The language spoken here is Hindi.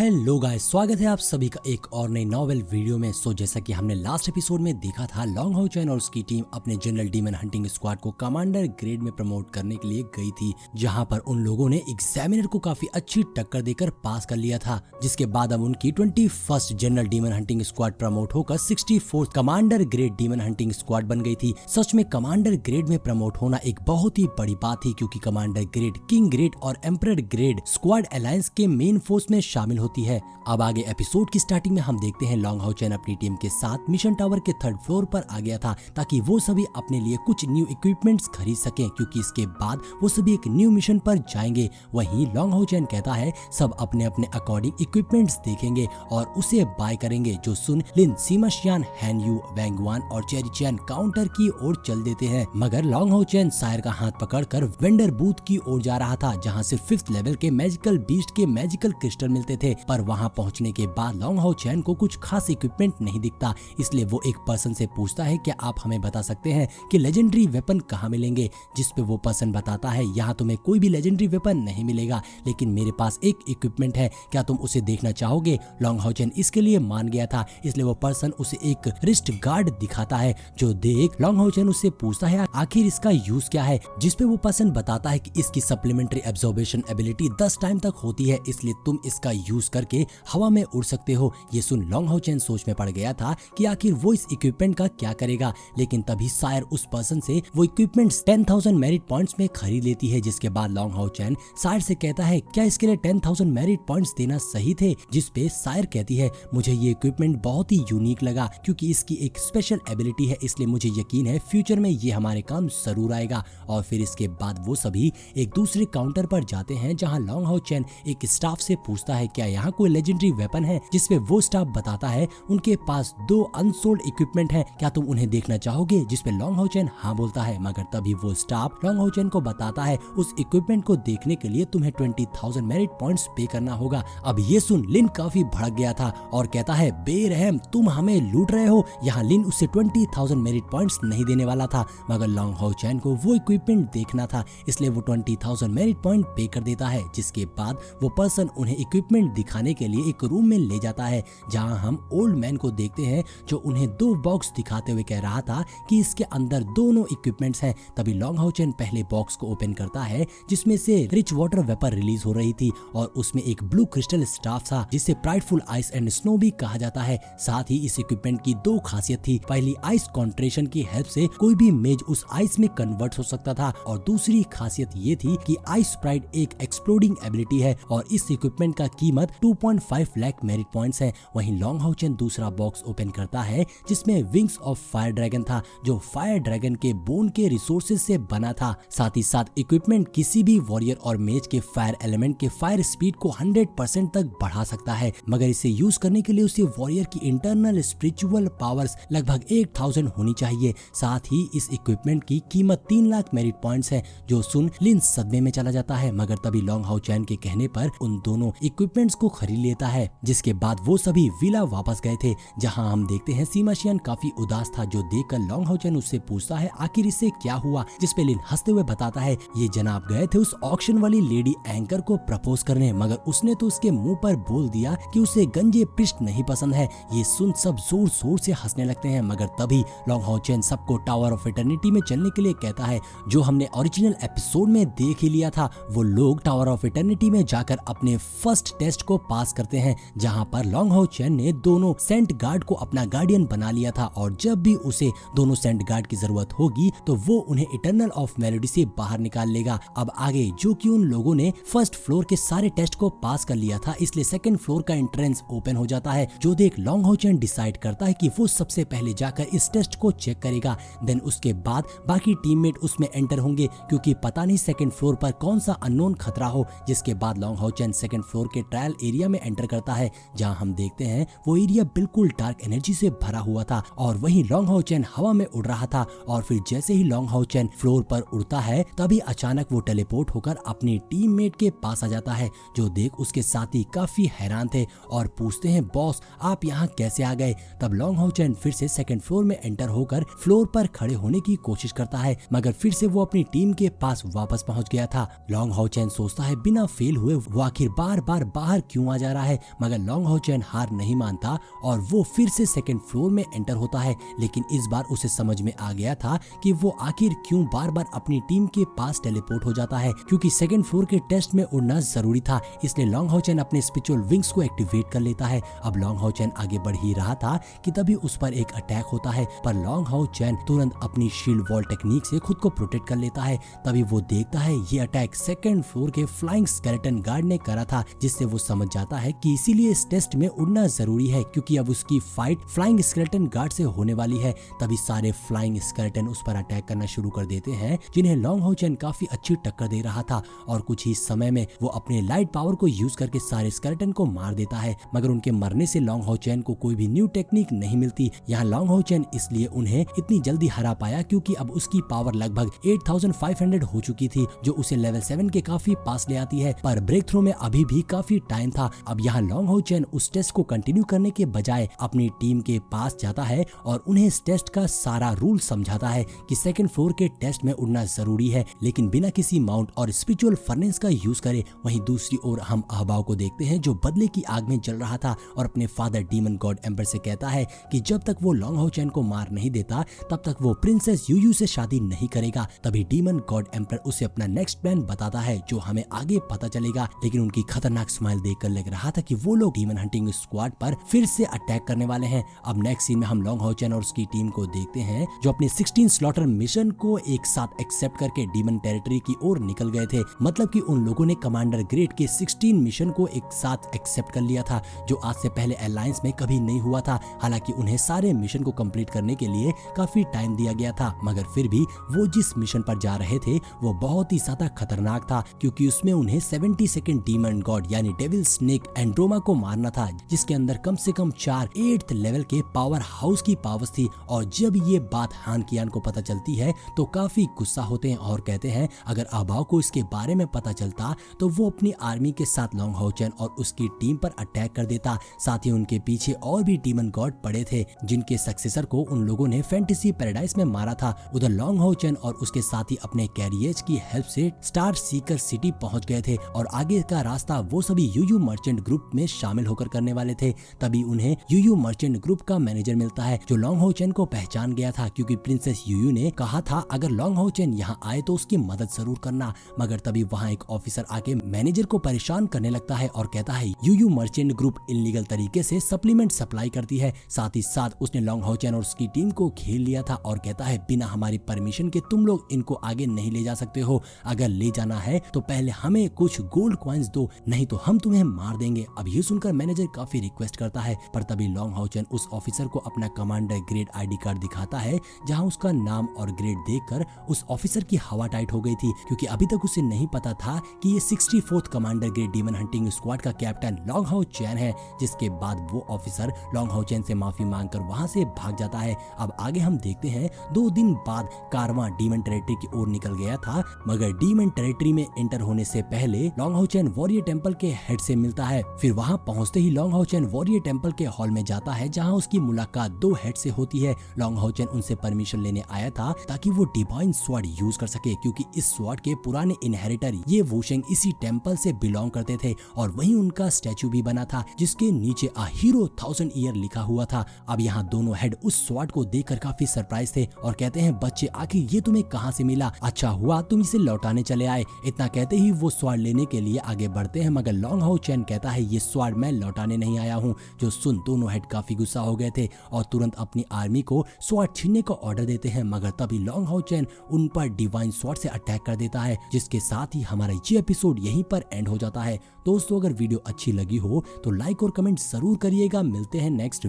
हेलो गाइस, स्वागत है आप सभी का एक और नई नॉवेल वीडियो में। जैसा कि हमने लास्ट एपिसोड में देखा था, लॉन्ग हाउ चैन और उसकी टीम अपने जनरल डीमन हंटिंग स्क्वाड को कमांडर ग्रेड में प्रमोट करने के लिए गई थी, जहां पर उन लोगों ने एग्जामिनर को काफी अच्छी टक्कर देकर पास कर लिया था। जिसके बाद अब उनकी 21st general demon hunting squad promote होकर 64th commander grade demon hunting squad बन गई थी। सच में कमांडर ग्रेड में प्रमोट होना एक बहुत ही बड़ी बात थी, क्योंकि कमांडर ग्रेड, किंग ग्रेड और एम्परर ग्रेड स्क्वाड अलायंस के मेन फोर्स में शामिल होती है। अब आगे एपिसोड की स्टार्टिंग में हम देखते हैं लॉन्ग हाउ चैन अपनी टीम के साथ मिशन टावर के 3rd फ्लोर पर आ गया था, ताकि वो सभी अपने लिए कुछ न्यू इक्विपमेंट्स खरीद सकें, क्योंकि इसके बाद वो सभी एक न्यू मिशन पर जाएंगे। वहीं लॉन्ग हाउ चैन कहता है सब अपने अपने अकॉर्डिंग इक्विपमेंट्स देखेंगे और उसे बाय करेंगे, जो सुन लिन, सीमा शियान, हैन यू, वैंगवान और चेरी चैन काउंटर की ओर चल देते हैं। मगर लॉन्ग हाउ चैन सायर का हाथ पकड़कर वेंडर बूथ की ओर जा रहा था, जहाँ से 5th लेवल के मैजिकल बीस्ट के मैजिकल क्रिस्टल मिलते थे। पर वहाँ पहुंचने के बाद लॉन्ग हाउ चैन को कुछ खास इक्विपमेंट नहीं दिखता, इसलिए वो एक पर्सन से पूछता है क्या आप हमें बता सकते हैं कि लेजेंडरी वेपन कहाँ मिलेंगे। जिस पे वो पर्सन बताता है यहाँ तुम्हें कोई भी लेजेंडरी वेपन नहीं मिलेगा, लेकिन मेरे पास एक इक्विपमेंट है, क्या तुम उसे देखना चाहोगे। लॉन्ग हाउ चैन इसके लिए मान गया था, इसलिए वो पर्सन उसे एक रिस्ट गार्ड दिखाता है, जो देख लॉन्ग हाउ चैन उससे पूछता है आखिर इसका यूज क्या है। जिसपे वो पर्सन बताता है कि इसकी सप्लीमेंट्री एब्जॉर्बेशन एबिलिटी 10 टाइम तक होती है, इसलिए तुम इसका यूज करके हवा में उड़ सकते हो। ये सुन लॉन्ग हाउ चैन सोच में पड़ गया था कि आखिर वो इस इक्विपमेंट का क्या करेगा, लेकिन तभी सायर उस पर्सन से वो इक्विपमेंट्स 10,000 मेरिट पॉइंट्स में खरीद लेती है। जिसके बाद लॉन्ग हाउ चैन सायर से कहता है क्या इसके लिए 10,000 मेरिट पॉइंट्स देना सही थे। जिसपे सायर कहती है मुझे ये इक्विपमेंट बहुत ही यूनिक लगा, क्योंकि इसकी एक स्पेशल एबिलिटी है, इसलिए मुझे यकीन है फ्यूचर में ये हमारे काम जरूर आएगा। और फिर इसके बाद वो सभी एक दूसरे काउंटर पर जाते हैं, जहाँ लॉन्ग हाउ चैन एक स्टाफ से पूछता है क्या यहाँ कोई लेजेंडरी वेपन है। जिसपे वो स्टाफ बताता है उनके पास 2 अनसोल्ड इक्विपमेंट है, क्या तुम उन्हें देखना चाहोगे। जिसपे लॉन्ग हाउ चैन हाँ बोलता है, मगर तभी वो स्टाफ लॉन्ग हाउ चैन को बताता है उस इक्विपमेंट को देखने के लिए तुम्हें 20,000 मेरिट पॉइंट्स पे करना होगा। अब ये सुन लिन काफी भड़क गया था और कहता है बेरहम तुम हमें लूट रहे हो। यहाँ लिन उसे 20,000 मेरिट पॉइंट्स नहीं देने वाला था, मगर लॉन्ग हाउ चैन को वो इक्विपमेंट देखना था, इसलिए वो 20,000 मेरिट पॉइंट पे कर देता है। जिसके बाद वो पर्सन उन्हें इक्विपमेंट दिखाने के लिए एक रूम में ले जाता है, जहां हम ओल्ड मैन को देखते हैं, जो उन्हें 2 बॉक्स दिखाते हुए कह रहा था कि इसके अंदर दोनों इक्विपमेंट्स हैं। तभी लॉन्ग हाउ चैन पहले बॉक्स को ओपन करता है, जिसमें से रिच वाटर वेपर रिलीज हो रही थी और उसमें एक ब्लू क्रिस्टल स्टाफ था, जिसे प्राइडफुल आइस एंड स्नो भी कहा जाता है। साथ ही इस इक्विपमेंट की 2 खासियत थी, पहली आइस कॉन्ट्रेशन की हेल्प से कोई भी मेज उस आइस में कन्वर्ट हो सकता था, और दूसरी खासियत ये थी कि आइस स्प्राइट एक एक्सप्लोडिंग एबिलिटी है और इस इक्विपमेंट का कीमत 2.5 लाख मेरिट पॉइंट्स है। वहीं लॉन्ग हाउ चैन दूसरा बॉक्स ओपन करता है, जिसमें विंग्स ऑफ फायर ड्रैगन था, जो फायर ड्रैगन के बोन के रिसोर्सेज से बना था। साथ ही साथ इक्विपमेंट किसी भी वॉरियर और मेज के फायर एलिमेंट के फायर स्पीड को 100% तक बढ़ा सकता है, मगर इसे यूज करने के लिए उसे वॉरियर की इंटरनल स्पिरिचुअल पावर्स लगभग 8,000 होनी चाहिए। साथ ही इस इक्विपमेंट की कीमत 3 लाख मेरिट पॉइंट्स है, जो सुन लिन सदमे में चला जाता है, मगर तभी लॉन्ग हाउ चैन के कहने पर उन दोनों इक्विपमेंट्स को खरीद लेता है। जिसके बाद वो सभी विला वापस गए थे, जहां हम देखते हैं सीमा शियान काफी उदास था, जो देखकर लॉन्ग हाउ चैन उससे पूछता है आखिर इससे क्या हुआ। जिसपे लिन हंसते हुए बताता है ये जनाब गए थे उस ऑक्शन वाली लेडी एंकर को प्रपोज करने, मगर उसने तो उसके मुंह पर बोल दिया कि उसे गंजे पृष्ठ नहीं पसंद है। ये सुन सब जोर जोर से हंसने लगते हैं, मगर तभी लॉन्ग हाउ चैन सबको टावर ऑफ इटर्निटी में चलने के लिए कहता है, जो हमने ओरिजिनल एपिसोड में देख ही लिया था। वो लोग टावर ऑफ इटर्निटी में जाकर अपने फर्स्ट टेस्ट को पास करते हैं, जहां पर लॉन्ग हाउ चैन ने दोनों सेंट गार्ड को अपना गार्डियन बना लिया था, और जब भी उसे दोनों सेंट गार्ड की जरूरत होगी तो वो उन्हें इटर्नल ऑफ मेलोडी से बाहर निकाल लेगा। अब आगे जो कि उन लोगों ने फर्स्ट फ्लोर के सारे टेस्ट को पास कर लिया था, इसलिए 2nd फ्लोर का एंट्रेंस ओपन हो जाता है, जो देख लॉन्ग हाउ चैन डिसाइड करता है कि वो सबसे पहले जाकर इस टेस्ट को चेक करेगा। देन उसके बाद बाकी टीममेट उसमें एंटर होंगे, क्योंकि पता नहीं 2nd फ्लोर पर कौन सा अननोन खतरा हो। जिसके बाद long How chain 2nd floor के ट्रायल एरिया में एंटर करता है, जहां हम देखते हैं वो एरिया बिल्कुल डार्क एनर्जी से भरा हुआ था, और वहीं लॉन्ग हाउ चैन हवा में उड़ रहा था। और फिर जैसे ही लॉन्ग हाउ चैन फ्लोर पर उड़ता है, तभी अचानक वो टेलीपोर्ट होकर अपनी टीममेट के पास आ जाता है, जो देख उसके साथी काफी हैरान थे और पूछते हैं बॉस आप यहाँ कैसे आ गए। तब लॉन्ग हाउ चैन फिर से 2nd फ्लोर में एंटर होकर फ्लोर पर खड़े होने की कोशिश करता है, मगर फिर से वो अपनी टीम के पास वापस पहुंच गया था। लॉन्ग हाउ चैन सोचता है बिना फेल हुए वो आखिर बार बार बाहर क्यों आ जा रहा है, मगर लॉन्ग हाउ चैन हार नहीं मानता और वो फिर से सेकंड फ्लोर में एंटर होता है। लेकिन इस बार उसे समझ में आ गया था कि वो आखिर क्यों बार बार अपनी टीम के पास टेलीपोर्ट हो जाता है, क्योंकि सेकंड फ्लोर के टेस्ट में उड़ना जरूरी था। इसलिए लॉन्ग हाउ चैन अपने स्पिरिचुअल विंग्स को एक्टिवेट कर लेता है। अब लॉन्ग हाउ चैन आगे बढ़ ही रहा था कि तभी उस पर एक अटैक होता है, पर लॉन्ग हाउ चैन तुरंत अपनी शील्ड वॉल टेक्निक से खुद को प्रोटेक्ट कर लेता है। तभी वो देखता है ये अटैक सेकंड फ्लोर के फ्लाइंग स्केलेटन गार्ड ने करा था, जिससे वो समझ जाता है कि इसीलिए इस टेस्ट में उड़ना जरूरी है, क्योंकि अब उसकी फाइट फ्लाइंग स्केलेटन गार्ड से होने वाली है। तभी सारे फ्लाइंग स्केलेटन उस पर अटैक करना शुरू कर देते हैं, जिन्हें लॉन्ग हाउ चैन काफी अच्छी टक्कर दे रहा था और कुछ ही समय में वो अपने लाइट पावर को यूज करके सारे स्केलेटन को मार देता है। मगर उनके मरने से लॉन्ग हाउ चैन को कोई भी न्यू टेक्निक नहीं मिलती। यहाँ लॉन्ग हाउ चैन इसलिए उन्हें इतनी जल्दी हरा पाया क्योंकि अब उसकी पावर लगभग 8500 हो चुकी थी, जो उसे लेवल 7 के काफी पास ले आती है। पर ब्रेक थ्रू में अभी भी काफी टाइम था। अब यहाँ लॉन्ग हाउ चैन उस टेस्ट को कंटिन्यू करने के बजाय अपनी टीम के पास जाता है और उन्हें इस टेस्ट का सारा रूल समझाता है कि सेकंड फ्लोर के टेस्ट में उड़ना जरूरी है, लेकिन बिना किसी माउंट और स्पिरिचुअल फर्नेस का यूज करे। वहीं दूसरी ओर हम अहबाव को देखते हैं, जो बदले की आग में जल रहा था और अपने फादर डीमन गॉड एम्पर से कहता है कि जब तक वो लॉन्ग हाउ चैन को मार नहीं देता तब तक वो प्रिंसेस यूयू से शादी नहीं करेगा। तभी डीमन गॉड एम्पर उसे अपना नेक्स्ट प्लान बताता है, जो हमें आगे पता चलेगा। लेकिन उनकी खतरनाक स्माइल देखकर लग रहा था कि वो लोग डीमन हंटिंग स्क्वाड पर फिर से अटैक करने वाले हैं। अब नेक्स्ट सीन में हम लॉन्ग हाउ चैन और उसकी टीम को देखते हैं, जो अपने 16 स्लॉटर मिशन को एक साथ एक्सेप्ट करके डीमन टेरिटरी की ओर निकल गए थे। मतलब कि उन लोगों ने कमांडर ग्रेड के 16 मिशन को एक साथ एक्सेप्ट कर लिया था, जो आज से पहले अलायंस में कभी नहीं हुआ था। हालांकि उन्हें सारे मिशन को कंप्लीट करने के लिए काफी टाइम दिया गया था, मगर फिर भी वो जिस मिशन पर जा रहे थे वो बहुत ही ज्यादा खतरनाक था, क्योंकि उसमें उन्हें 72nd डीमन गॉड यानी डेविल स्नेक एंड्रोमा को मारना था, जिसके अंदर कम से कम 4 8th लेवल के पावर हाउस की पावर्स थी। और जब ये बात हान कियान को पता चलती है तो काफी गुस्सा होते हैं और कहते हैं अगर अहबाव को इसके बारे में पता चलता तो वो अपनी आर्मी के साथ लॉन्ग हाउ चैन और उसकी टीम पर अटैक कर देता। साथ ही उनके पीछे और भी डीमन गॉड पड़े थे, जिनके सक्सेसर को उन लोगों ने फैंटेसी पैराडाइज में मारा था। उधर लॉन्ग हाउ चैन और उसके साथी अपने कैरियर्स की हेल्प से स्टार सीकर सिटी पहुंच गए थे और आगे का रास्ता वो सभी यूयू मर्चेंट ग्रुप में शामिल होकर करने वाले थे। तभी उन्हें यूयू मर्चेंट ग्रुप का मैनेजर मिलता है, जो लॉन्ग हाउ चैन को पहचान गया था, क्योंकि प्रिंसेस यूयू ने कहा था अगर लॉन्ग हाउ चैन यहाँ आए तो उसकी मदद जरूर करना। मगर तभी वहाँ एक ऑफिसर आके मैनेजर को परेशान करने लगता है और कहता है यूयू मर्चेंट ग्रुप इलीगल तरीके से सप्लीमेंट सप्लाई करती है। साथ ही साथ उसने लॉन्ग हाउ चैन और उसकी टीम को घेर लिया था और कहता है बिना हमारी परमिशन के तुम लोग इनको आगे नहीं ले जा सकते हो। अगर ले जाना है तो पहले हमें कुछ गोल्ड कॉइन्स दो, नहीं तो हम तुम्हें मार देंगे। अब ये सुनकर मैनेजर काफी रिक्वेस्ट करता है, पर तभी लॉन्ग हाउ चैन उस ऑफिसर को अपना कमांडर ग्रेड आईडी कार्ड दिखाता है, जहां उसका नाम और ग्रेड देखकर उस ऑफिसर की हवा टाइट हो गई थी, क्योंकि अभी तक उसे नहीं पता था कि ये 64th commander grade demon hunting squad का कैप्टन लॉन्ग हाउ चैन है। जिसके बाद वो ऑफिसर लॉन्ग हाउ चैन से माफी मांगकर वहां से भाग जाता है। अब आगे हम देखते हैं 2 दिन बाद कारवां डीमन टेरिटरी की ओर निकल गया था, मगर डीमन टेरिटरी में एंटर होने से पहले Long How Chan warrior temple के हेड से मिलता है। फिर वहां पहुंचते ही Long How Chan warrior temple के हॉल में जाता है, जहां उसकी मुलाकात 2 हेड से होती है। लॉन्ग हाउ चैन उनसे परमिशन लेने आया था ताकि वो डिवाइन स्वॉर्ड यूज कर सके, क्योंकि इस स्वॉर्ड के पुराने इनहेरिटर ये वुशेंग इसी टेंपल से बिलोंग करते थे और वहीं उनका स्टैचू भी बना था, जिसके नीचे अ हीरो 1000 ईयर लिखा हुआ था। अब यहाँ दोनों हेड उस स्वॉर्ड को देखकर काफी सरप्राइज थे और कहते हैं बच्चे आखिर ये तुम्हें कहाँ से मिला, अच्छा हुआ तुम इसे लौटाने चले आए। इतना कहते ही वो स्वॉर्ड लेने के लिए आगे बढ़ते हैं, मगर लॉन्ग हाउ चैन कहता है ये स्वॉर्ड मैं लौटाने नहीं आया हूँ। जो सुन दोनों हेड काफी गुस्सा हो गए थे और तुरंत अपनी आर्मी को स्वॉर्ड छीनने का ऑर्डर देते हैं, मगर तभी लॉन्ग हाउ चैन उन पर डिवाइन स्वॉर्ड से अटैक कर देता है, जिसके साथ ही हमारा ये एपिसोड यहीं पर एंड हो जाता है। दोस्तों अगर वीडियो अच्छी लगी हो तो लाइक और कमेंट जरूर करिएगा। मिलते हैं नेक्स्ट